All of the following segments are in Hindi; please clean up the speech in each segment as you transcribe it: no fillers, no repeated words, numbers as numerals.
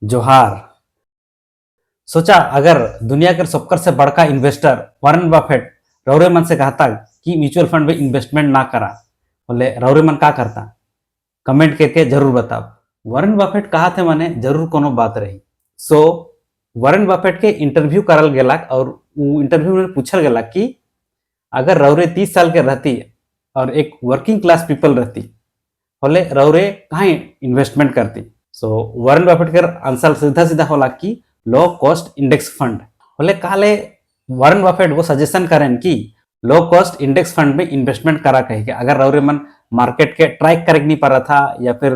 जोहार। सोचा अगर दुनिया के सबकर से बड़का इन्वेस्टर वॉरेन बफेट रौरे मन से कहता कि म्यूचुअल फंड में इन्वेस्टमेंट ना करा, बोले रौरे मन का करता? कमेंट करके जरूर बताओ। वॉरेन बफेट कहा थे माने जरूर कोनो बात रही। सो वॉरेन बफेट के इंटरव्यू करल गेला और वो इंटरव्यू में पूछल गेला कि अगर रौरे 30 साल के रहती और एक वर्किंग क्लास पीपल रहती, बोले रौरे कहाँ इन्वेस्टमेंट करती? सो वॉरेन बफेट के आंसर सीधा सीधा होला कि लो कॉस्ट इंडेक्स फंड। बोले काले वॉरेन बफेट वो सजेशन करें कि लो कॉस्ट इंडेक्स फंड में इन्वेस्टमेंट करा कही के अगर रौरे मन मार्केट के ट्रैक करे नहीं पा रहा था या फिर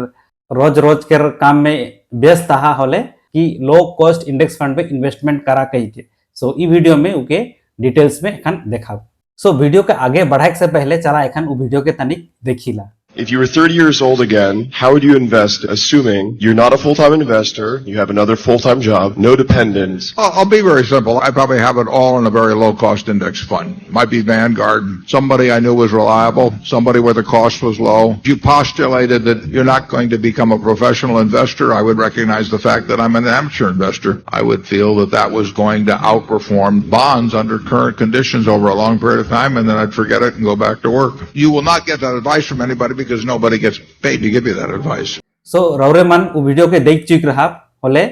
रोज रोज के काम में व्यस्त था, होले कि लो कॉस्ट इंडेक्स फंड में इन्वेस्टमेंट करा कही के। सो ई वीडियो में उके डिटेल्स में एखन देखा। सो वीडियो के आगे बढ़ाए से पहले चला एखन उ वीडियो के तनिक देखिला। If you were 30 years old again, how would you invest, assuming you're not a full-time investor, you have another full-time job, no dependents? I'll be very simple. I probably have it all in a very low-cost index fund. Might be Vanguard, somebody I knew was reliable, somebody where the cost was low. If you postulated that you're not going to become a professional investor, I would recognize the fact that I'm an amateur investor. I would feel that that was going to outperform bonds under current conditions over a long period of time, and then I'd forget it and go back to work. You will not get that advice from anybody because nobody gets paid to give you that advice. So रौरे मन वो वीडियो के देख चुक रहा बोले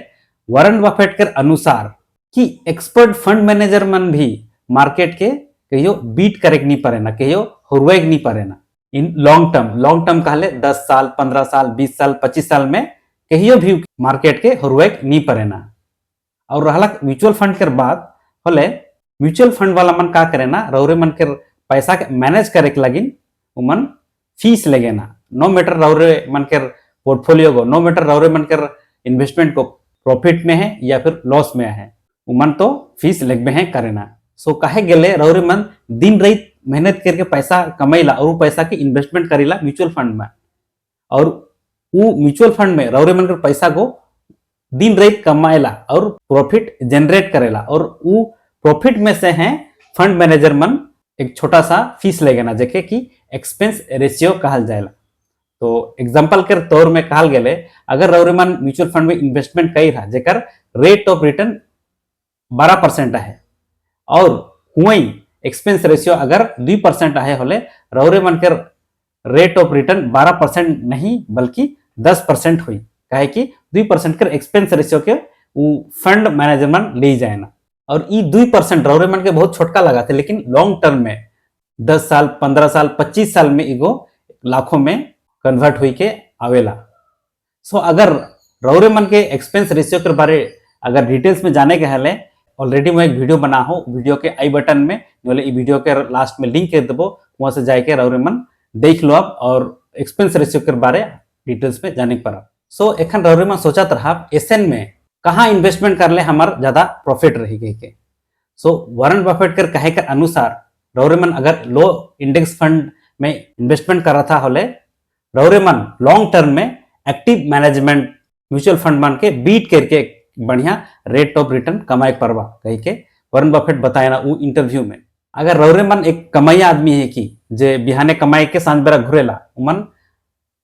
वॉरेन बफेट के अनुसार कि एक्सपर्ट फंड मैनेजर मन भी मार्केट के कहियो बीट करे नहीं पड़े ना, कहियो हुरवेग नहीं पड़े ना। इन लॉन्ग टर्म कहले 10 साल 15 साल 20 साल 25 साल में कहियो भी मार्केट के हुरवेग नहीं पड़े ना। और रहला म्यूचुअल फंड के बात होले म्यूचुअल फंड वाला मन का करे ना, रौरे मन के पैसा के मैनेज करे के लगिन उमन फीस लगे ना। नो मैटर रौरे मन के पोर्टफोलियो को, नो मैटर रौरे मन के इन्वेस्टमेंट को प्रॉफिट में है या फिर लॉस में है, उमन तो फीस लग में है करे ना। सो काहे गेले रौरे मन दिन रात मेहनत करके पैसा कमाईला और वो पैसा के इन्वेस्टमेंट करेला म्यूचुअल फंड में, और वो म्यूचुअल फंड में रौरे मन के पैसा को दिन रात कमाएला और प्रॉफिट जनरेट करेला, और वो प्रॉफिट में से है फंड मैनेजर मन एक छोटा सा फीस लेना जेके कि एक्सपेंस रेशियो कहल जाएला। तो एग्जांपल के तौर में कहल गेले अगर रौरे मन म्यूचुअल फंड में इन्वेस्टमेंट कई रहा जेकर रेट ऑफ रिटर्न 12% है और हुई एक्सपेंस रेशियो अगर 2% है, होले रौरे मन के रेट ऑफ रिटर्न 12% नहीं बल्कि 10% हुई, कहे कि 2% के एक्सपेंस रेशियो के फंड मैनेजर मन ले जाए ना। और ये 2% रौरे मन के बहुत छोटका लगा थे, लेकिन लॉन्ग टर्म में 10 साल 15 साल 25 साल में इगो लाखों में कन्वर्ट हुई के आवेला। सो अगर रौरे मन के एक्सपेंस रेशियो के बारे अगर डिटेल्स में जाने के हले ऑलरेडी मैं एक वीडियो बना हो, वीडियो के आई बटन में बोले वीडियो के लास्ट में लिंक कर देबो, वहां से जाके रौरे मन देख लो आप और एक्सपेंस रेशियो के बारे डिटेल्स में जाने पर। सो एखन रौरे मन सोचत रहा एसएन में कहाँ इन्वेस्टमेंट कर ले हमार ज्यादा प्रॉफिट रही गई के। सो वॉरेन बफेट के कहे के अनुसार रौरे मन अगर लो इंडेक्स फंड में इन्वेस्टमेंट कर रहा था, होले रौरे मन लॉन्ग टर्म में एक्टिव मैनेजमेंट म्यूचुअल फंड मन के बीट करके बढ़िया रेट ऑफ रिटर्न कमाए परवा कही के वॉरेन बफेट बताए ना वो इंटरव्यू में। अगर रौरे मन एक कमाइया आदमी है कि जे बिहाने कमाई के सांझ बेरा घुरेला, उमन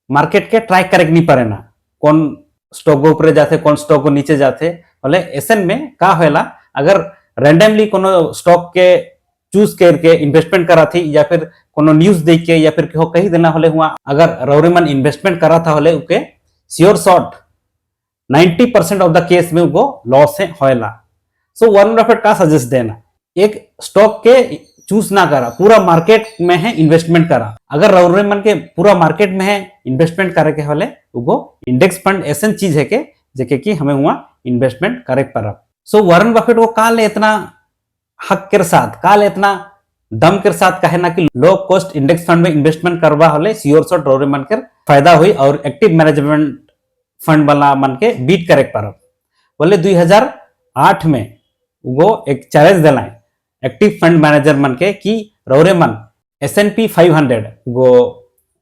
मार्केट के ट्रैक करे नहीं पड़े ना, कौन स्टॉक को ऊपर जाते कौन स्टॉक को नीचे जाते, बोले एसन में का होला अगर रैंडमली कोनो स्टॉक के चूज करके इन्वेस्टमेंट करा थी या फिर कोनो न्यूज देख के या फिर कहीं देना होले हुआ अगर रौरे मन इन्वेस्टमेंट करा था होले उके sure shot 90% of the case में उनको लॉस है होएला। सो वॉरेन बफेट का सजेस्ट देना एक स्टॉक के चूज ना करा, पूरा मार्केट में है इन्वेस्टमेंट करा। अगर रौरे मन के पूरा मार्केट में है इन्वेस्टमेंट करे के होले उको इंडेक्स फंड ऐसा चीज है के जेके कि हमें हुआ इन्वेस्टमेंट करे पर। सो वॉरेन बफेट वो काल इतना हक के साथ काल इतना दम के साथ कहे ना कि लो कॉस्ट इंडेक्स फंड में इन्वेस्टमेंट करवा होले श्योर शॉट रौरे मन के फायदा हुई और एक्टिव मैनेजमेंट फंड वाला मन के बीट करे पर। बोले 2008 में वो एक चैलेंज दिलाए एक्टिव फंड मैनेजर मन के कि रौरे मन S&P 500 वो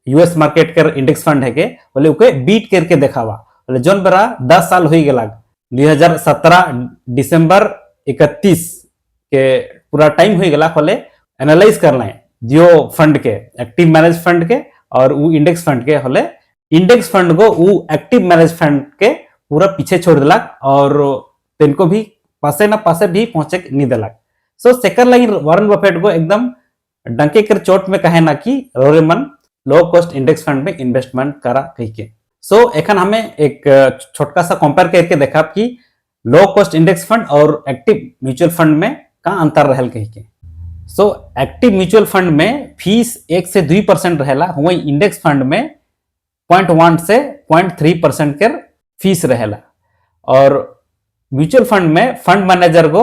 यूएस मार्केट के इंडेक्स फंड है के बोले उके बीट करके दिखावा। बोले जोन बरा 10 साल हुई गला 2017 दिसंबर 31 के पूरा टाइम हुई गला, बोले एनालाइज करना है जियो फंड के एक्टिव मैनेज फंड के और वो इंडेक्स फंड के, होले इंडेक्स फंड को वो एक्टिव मैनेज फंड के पूरा पीछे छोड़ दिलाक और तिनको भी पासे ना पासे भी पहुंचे नहीं दिलाक। So second line Warren Buffett को एकदम डंके कर चोट में कहे ना कि रौरे मन लो कॉस्ट इंडेक्स फंड में इन्वेस्टमेंट करा कही के। सो एखन हमें एक छोटका सा कंपेयर करके देखा कि लो कॉस्ट इंडेक्स फंड और एक्टिव म्यूचुअल फंड में का अंतर रहल कही के। सो एक्टिव म्यूचुअल फंड में फीस 1 से 2% रहेला, वही इंडेक्स फंड में 0.1 से 0.3% के फीस रहेला। और म्यूचुअल फंड में फंड मैनेजर को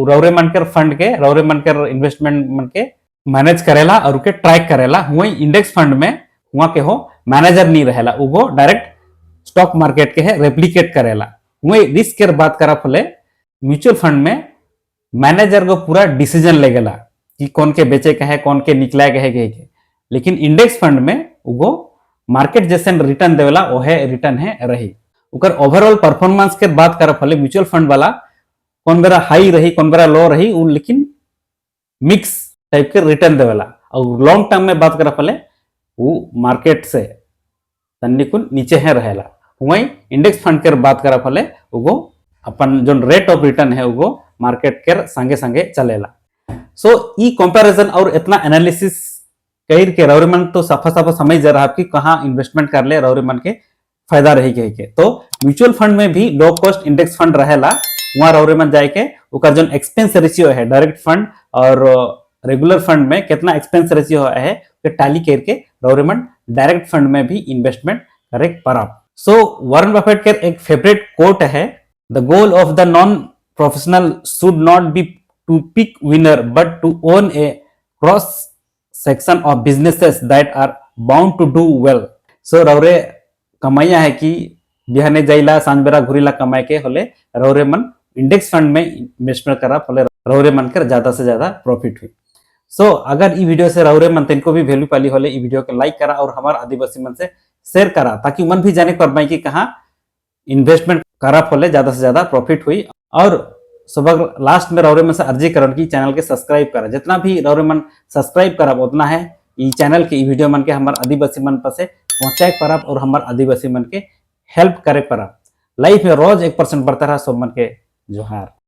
रौरे मन के फंड के रौरे मन के इन्वेस्टमेंट मन के मैनेज करेला और उके ट्रैक करेला। वही इंडेक्स फंड में वहां के हो मैनेजर नहीं रहेला, वो डायरेक्ट स्टॉक मार्केट के है रेप्लिकेट करेला। वही रिस्क के बात करा फले म्यूचुअल फंड में मैनेजर को पूरा डिसीजन लेगेला कि कौन के बेचे के है कौन के निकला के है के। लेकिन इंडेक्स फंड में वो मार्केट जैसे रिटर्न देवेला ओहे रिटर्न है रही। उकर ओवरऑल परफॉर्मेंस के बात करा फले म्यूचुअल फंड वाला कौन बेरा हाई रही कौन बेरा लो रही, लेकिन मिक्स टाइप के रिटर्न देवेला। और लॉन्ग टर्म में बात करा फले वो मार्केट से तन्निकुन नीचे है रहेला। वही इंडेक्स फंड के बात करा फले वो अपन जो रेट ऑफ रिटर्न है वो मार्केट के संगे संगे चलेला। सो ई कंपैरिजन और इतना एनालिसिस कही के रौरे मन तो सफा सफा समझ जा रहा कि कहाँ इन्वेस्टमेंट कर ले रौरे मन के फायदा रही कही के। तो म्यूचुअल फंड में भी लो कॉस्ट इंडेक्स फंड रहेला, वहां रौरे मन जाए के उनका जो एक्सपेंस रेशियो है डायरेक्ट फंड और रेगुलर फंड में कितना एक्सपेंस रेशियो है टैली करके रौरे मन डायरेक्ट फंड में भी इन्वेस्टमेंट करे पारा। सो वॉरेन बफेट के एक फेवरेट कोट है, the goal of the non professional should not be to pick winner but to own a cross section of businesses that are bound to do well. So रौरे कमाइया है कि बिहाने जाइला सांझबेरा घुरीला कमाए के होले रौरे मन इंडेक्स फंड में इन्वेस्टमेंट करा फले रौरे मन कर ज्यादा से ज्यादा प्रॉफिट हुई। सो अगर ई वीडियो से रौरे मन तिनको भी वैल्यू पाली होले ई वीडियो को लाइक करा और हमारे आदिवासी मन से शेयर करा ताकि मन भी जाने पर कि कहाँ इन्वेस्टमेंट करा फले ज्यादा से ज्यादा प्रॉफिट हुई। और सुबह लास्ट में रौरे मन से अर्जी करन की चैनल के सब्सक्राइब करा, जितना भी रौरे मन सब्सक्राइब करा उतना है ई चैनल के ई वीडियो मन के हमारे आदिवासी मन पर से पहुंचाए परब और हमारे आदिवासी मन के हेल्प करे परब। लाइफ में रोज 1% बढ़ता रहा सब मन के जोहार।